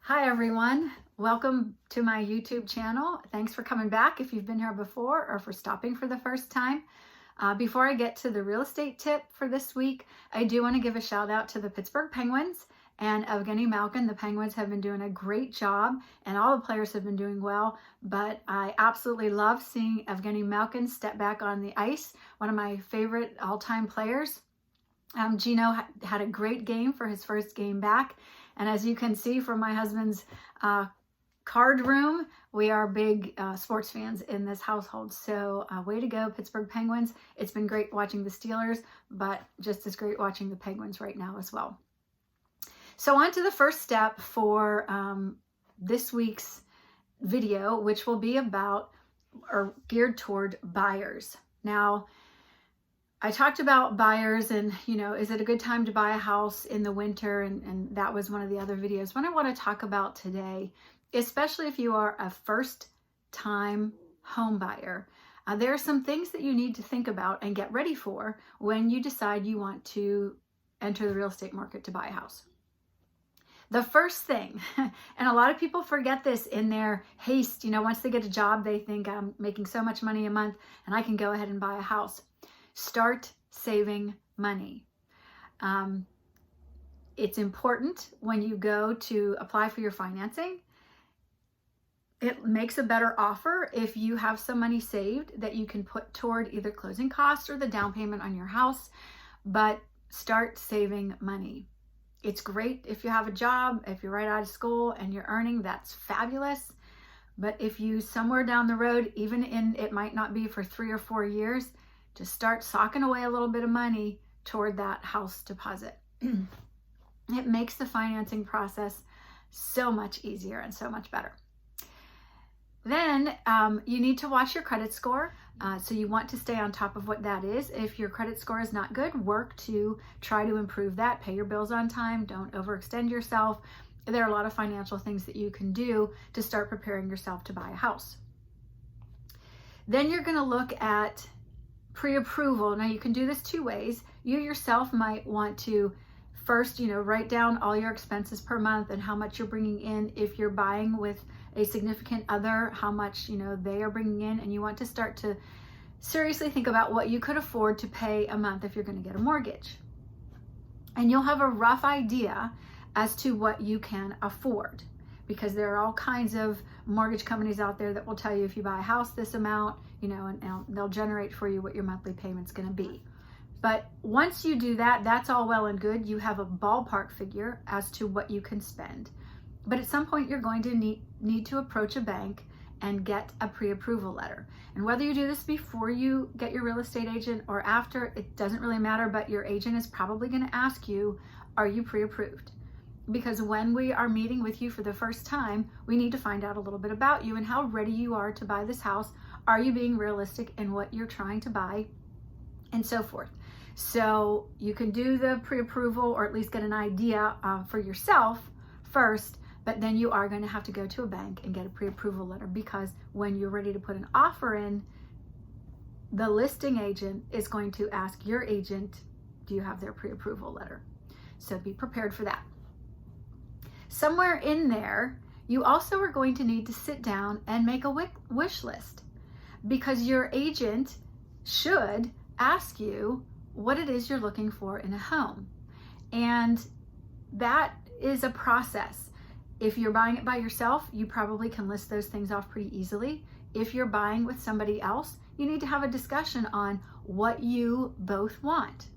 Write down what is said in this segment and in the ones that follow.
Hi everyone, welcome to my YouTube channel. Thanks for coming back if you've been here before or for stopping for the first time. Before I get to the real estate tip for this week, I do want to give a shout out to the Pittsburgh Penguins and Evgeny Malkin. The Penguins have been doing a great job and all the players have been doing well, but I absolutely love seeing Evgeny Malkin step back on the ice, one of my favorite all-time players. Gino had a great game for his first game back. And as you can see from my husband's card room, we are big sports fans in this household. So way to go, Pittsburgh Penguins. It's been great watching the Steelers, but just as great watching the Penguins right now as well. So on to the first step for this week's video, which will be about or geared toward buyers. Now, I talked about buyers and, is it a good time to buy a house in the winter? And that was one of the other videos. What I want to talk about today, especially if you are a first-time home buyer, there are some things that you need to think about and get ready for when you decide you want to enter the real estate market to buy a house. The first thing, and a lot of people forget this in their haste, once they get a job, they think I'm making so much money a month and I can go ahead and buy a house. Start saving money. It's important when you go to apply for your financing. It makes a better offer if you have some money saved that you can put toward either closing costs or the down payment on your house, but start saving money. It's great if you have a job, if you're right out of school and you're earning, that's fabulous. But if you somewhere down the road, it might not be for 3 or 4 years, just start socking away a little bit of money toward that house deposit. It makes the financing process so much easier and so much better. Then you need to watch your credit score. So you want to stay on top of what that is. If your credit score is not good, work to try to improve that. Pay your bills on time. Don't overextend yourself. There are a lot of financial things that you can do to start preparing yourself to buy a house. Then you're going to look at pre-approval. Now you can do this 2 ways. You yourself might want to first, write down all your expenses per month and how much you're bringing in. If you're buying with a significant other, how much, they are bringing in, and you want to start to seriously think about what you could afford to pay a month if you're going to get a mortgage. And you'll have a rough idea as to what you can afford, because there are all kinds of mortgage companies out there that will tell you if you buy a house this amount, and they'll generate for you what your monthly payment's going to be. But once you do that, that's all well and good. You have a ballpark figure as to what you can spend. But at some point, you're going to need to approach a bank and get a pre-approval letter. And whether you do this before you get your real estate agent or after, it doesn't really matter, but your agent is probably going to ask you, are you pre-approved? Because when we are meeting with you for the first time, we need to find out a little bit about you and how ready you are to buy this house. Are you being realistic in what you're trying to buy? And so forth. So you can do the pre-approval or at least get an idea for yourself first, but then you are going to have to go to a bank and get a pre-approval letter, because when you're ready to put an offer in, the listing agent is going to ask your agent, do you have their pre-approval letter? So be prepared for that. Somewhere in there, you also are going to need to sit down and make a wish list, because your agent should ask you what it is you're looking for in a home. And that is a process. If you're buying it by yourself, you probably can list those things off pretty easily. If you're buying with somebody else, you need to have a discussion on what you both want.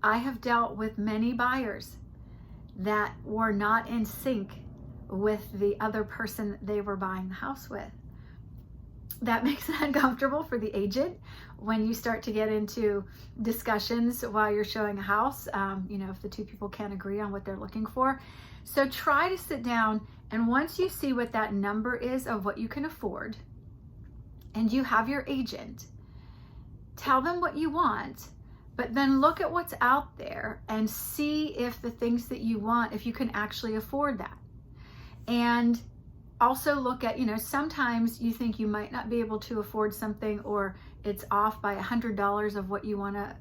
I have dealt with many buyers that were not in sync with the other person they were buying the house with. That makes it uncomfortable for the agent when you start to get into discussions while you're showing a house, if the 2 people can't agree on what they're looking for. So try to sit down, and once you see what that number is of what you can afford, and you have your agent, tell them what you want, but then look at what's out there and see if the things that you want, if you can actually afford that. And also look at, sometimes you think you might not be able to afford something, or it's off by $100 of what you want to,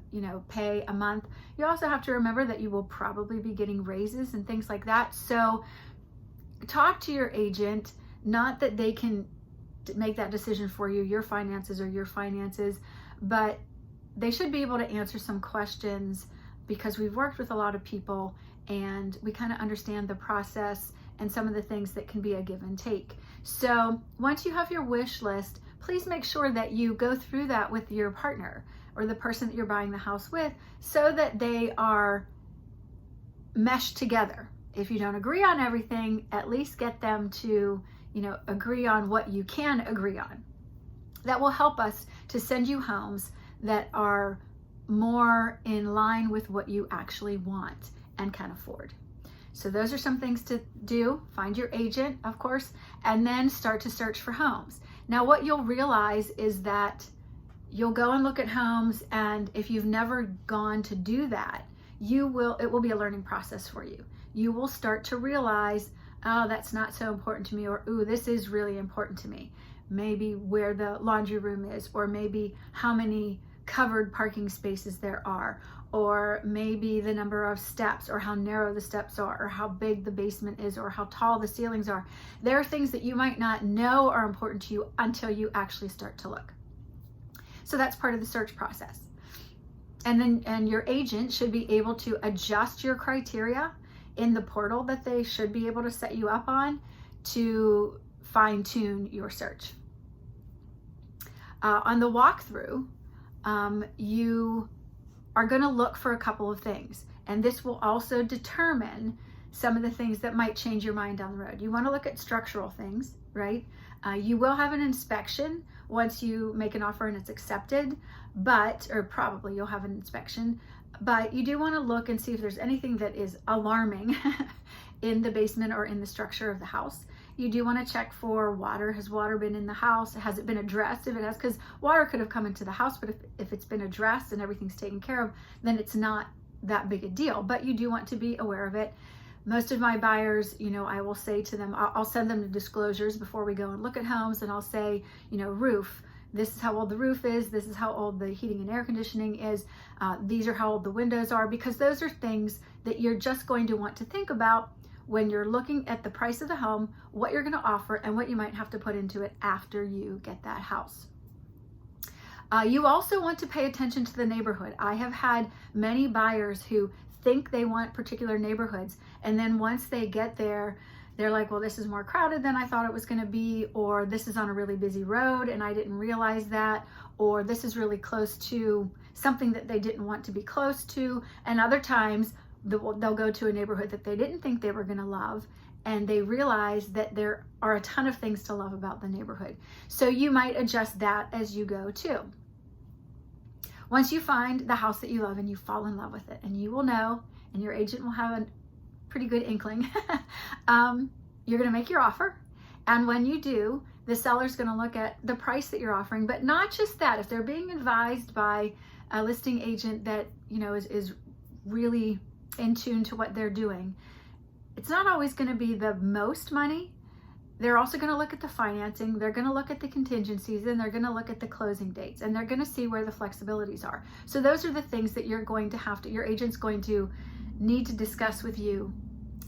pay a month. You also have to remember that you will probably be getting raises and things like that. So talk to your agent, not that they can make that decision for you, your finances are your finances, but they should be able to answer some questions, because we've worked with a lot of people and we kind of understand the process and some of the things that can be a give and take. So once you have your wish list, please make sure that you go through that with your partner or the person that you're buying the house with, so that they are meshed together. If you don't agree on everything, at least get them to, agree on what you can agree on. That will help us to send you homes that are more in line with what you actually want and can afford. So those are some things to do. Find your agent, of course, and then start to search for homes. Now, what you'll realize is that you'll go and look at homes, and if you've never gone to do that, it will be a learning process for you. You will start to realize, oh, that's not so important to me, or, ooh, this is really important to me. Maybe where the laundry room is, or maybe how many covered parking spaces there are, or maybe the number of steps, or how narrow the steps are, or how big the basement is, or how tall the ceilings are. There are things that you might not know are important to you until you actually start to look. So that's part of the search process. And your agent should be able to adjust your criteria in the portal that they should be able to set you up on to fine tune your search. On the walkthrough, you are going to look for a couple of things, and this will also determine some of the things that might change your mind down the road. You want to look at structural things, right? You will have an inspection once you make an offer and it's accepted, or probably you'll have an inspection, but you do want to look and see if there's anything that is alarming in the basement or in the structure of the house. You do want to check for water. Has water been in the house? Has it been addressed? If it has, because water could have come into the house, but if it's been addressed and everything's taken care of, then it's not that big a deal, but you do want to be aware of it. Most of my buyers, I will say to them, I'll send them the disclosures before we go and look at homes, and I'll say, roof, this is how old the roof is, this is how old the heating and air conditioning is, these are how old the windows are, because those are things that you're just going to want to think about when you're looking at the price of the home, what you're going to offer, and what you might have to put into it after you get that house. You also want to pay attention to the neighborhood. I have had many buyers who think they want particular neighborhoods, and then once they get there, they're like, well, this is more crowded than I thought it was going to be, or this is on a really busy road and I didn't realize that, or this is really close to something that they didn't want to be close to. And other times they'll go to a neighborhood that they didn't think they were going to love, and they realize that there are a ton of things to love about the neighborhood. So you might adjust that as you go too. Once you find the house that you love and you fall in love with it, and you will know, and your agent will have a pretty good inkling, you're going to make your offer. And when you do, the seller's going to look at the price that you're offering, but not just that. If they're being advised by a listing agent that, is really in tune to what they're doing, it's not always going to be the most money. They're also going to look at the financing, they're going to look at the contingencies, and they're going to look at the closing dates, and they're going to see where the flexibilities are. So those are the things that your agent's going to need to discuss with you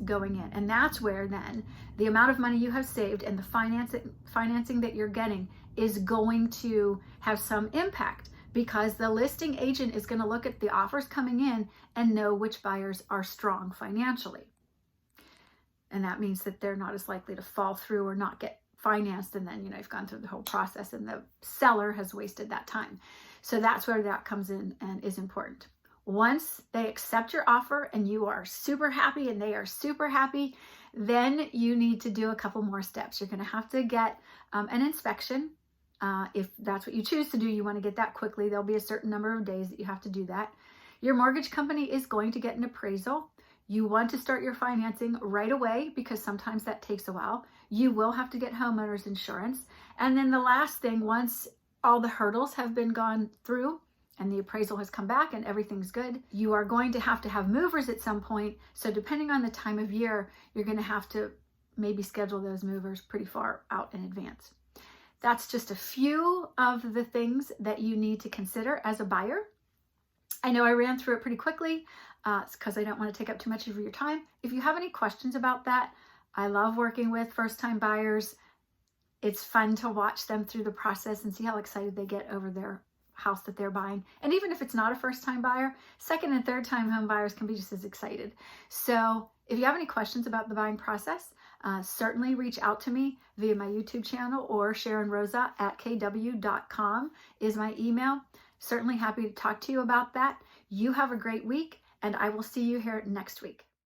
going in. And that's where then the amount of money you have saved and the financing that you're getting is going to have some impact, because the listing agent is going to look at the offers coming in and know which buyers are strong financially. And that means that they're not as likely to fall through or not get financed. And then, you've gone through the whole process and the seller has wasted that time. So that's where that comes in and is important. Once they accept your offer and you are super happy and they are super happy, then you need to do a couple more steps. You're going to have to get an inspection. If that's what you choose to do, you want to get that quickly. There'll be a certain number of days that you have to do that. Your mortgage company is going to get an appraisal. You want to start your financing right away, because sometimes that takes a while. You will have to get homeowners insurance. And then the last thing, once all the hurdles have been gone through and the appraisal has come back and everything's good, you are going to have movers at some point. So depending on the time of year, you're going to have to maybe schedule those movers pretty far out in advance. That's just a few of the things that you need to consider as a buyer. I know I ran through it pretty quickly. It's because I don't want to take up too much of your time. If you have any questions about that, I love working with first-time buyers. It's fun to watch them through the process and see how excited they get over their house that they're buying. And even if it's not a first-time buyer, second and third time home buyers can be just as excited. So if you have any questions about the buying process, certainly reach out to me via my YouTube channel, or SharonRosa@kw.com is my email. Certainly happy to talk to you about that. You have a great week, and I will see you here next week.